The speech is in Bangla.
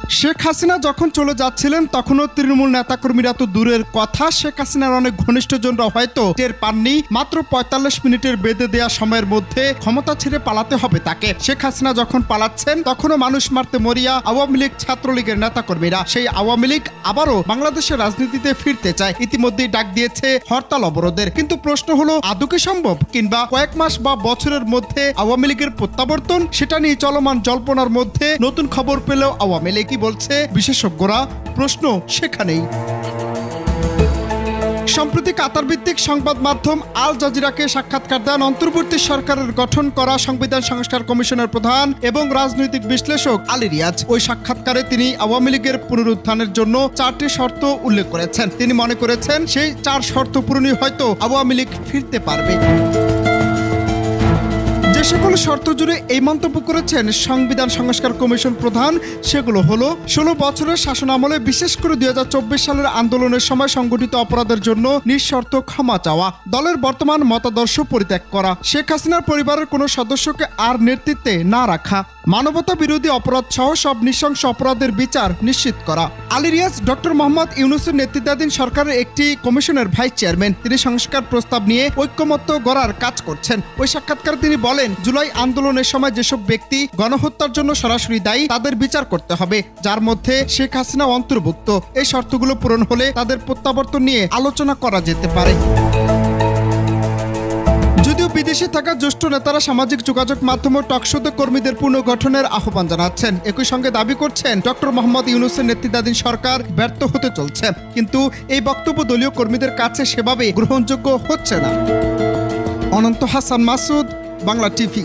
শেখ হাসিনা যখন চলে যাচ্ছিলেন তখনও তৃণমূল নেতাকর্মীরা তো দূরের কথা, শেখ হাসিনার অনেক ঘনিষ্ঠজনরা হয়তো টের পাননি মাত্র ৪৫ মিনিটের বেঁধে দেওয়া সময়ের মধ্যে ক্ষমতা ছেড়ে পালাতে হবে তাকে। শেখ হাসিনা যখন পালাচ্ছেন তখনও মানুষ মারতে মরিয়া আওয়ামী লীগ ছাত্রলীগের নেতাকর্মীরা। সেই আওয়ামী লীগ আবারও বাংলাদেশের রাজনীতিতে ফিরতে চায়, ইতিমধ্যেই ডাক দিয়েছে হরতাল অবরোধের। কিন্তু প্রশ্ন হলো আদৌ কি সম্ভব, কিংবা কয়েক মাস বা বছরের মধ্যে আওয়ামী লীগের প্রত্যাবর্তন? সেটা নিয়ে চলমান জল্পনার মধ্যে নতুন খবর পেলেও আওয়ামী লীগ কি বলছে বিশেষজ্ঞরা, প্রশ্ন সেখানেই। সম্প্রতি কাতার ভিত্তিক সংবাদ মাধ্যম আল জাজিরাকে সাক্ষাৎকার দেন অন্তর্বর্তী সরকারের গঠন করা সংবিধান সংস্কার কমিশনের প্রধান এবং রাজনৈতিক বিশ্লেষক আলী রিয়াজ। ওই সাক্ষাৎকারে তিনি আওয়ামী লীগের পুনরুত্থানের জন্য 4টি শর্ত উল্লেখ করেছেন। তিনি মনে করেছেন সেই 4 শর্ত পূরণে হয়তো আওয়ামী লীগ ফিরতে পারবে। যে সকল শর্ত জুড়ে এই মন্তব্য করেছেন সংবিধান সংস্কার কমিশন প্রধান, সেগুলো হলো 16 বছরের শাসন আমলে বিশেষ করে 2024 সালের আন্দোলনের সময় সংগঠিত অপরাধের জন্য নিঃশর্ত ক্ষমা চাওয়া, দলের বর্তমান মতাদর্শ পরিত্যাগ করা, শেখ হাসিনার পরিবারের কোনো সদস্যকে আর নেতৃত্বে না রাখা, মানবতা বিরোধী অপরাধ সহ সব নৃশংস অপরাধের বিচার নিশ্চিত করা। আলী রিয়াজ ডক্টর মোহাম্মদ ইউনূসের নেতৃত্বাধীন সরকারের একটি কমিশনের ভাইস চেয়ারম্যান। তিনি সংস্কার প্রস্তাব নিয়ে ঐক্যমত্য গড়ার কাজ করছেন। ওই সাক্ষাৎকারে তিনি বলেন, জুলাই আন্দোলনের সময় যেসব ব্যক্তি গণহত্যার জন্য সরাসরি দায়ী তাদের বিচার করতে হবে, যার মধ্যে শেখ হাসিনা অন্তর্ভুক্ত। এই শর্তগুলো পূরণ হলে তাদের প্রত্যাবর্তন নিয়ে আলোচনা করা যেতে পারে। যদিও বিদেশে থাকা জ্যেষ্ঠ নেতারা সামাজিক যোগাযোগ মাধ্যম ও টকশোতে কর্মীদের পুনর্গঠনের আহ্বান জানাচ্ছেন, একই সঙ্গে দাবি করছেন ডক্টর মোহাম্মদ ইউনূসের নেতৃত্বাধীন সরকার ব্যর্থ হতে চলছে। কিন্তু এই বক্তব্য দলীয় কর্মীদের কাছে সেভাবে গ্রহণযোগ্য হচ্ছে না। অনন্ত হাসান মাসুদ, বাংলা টিভি।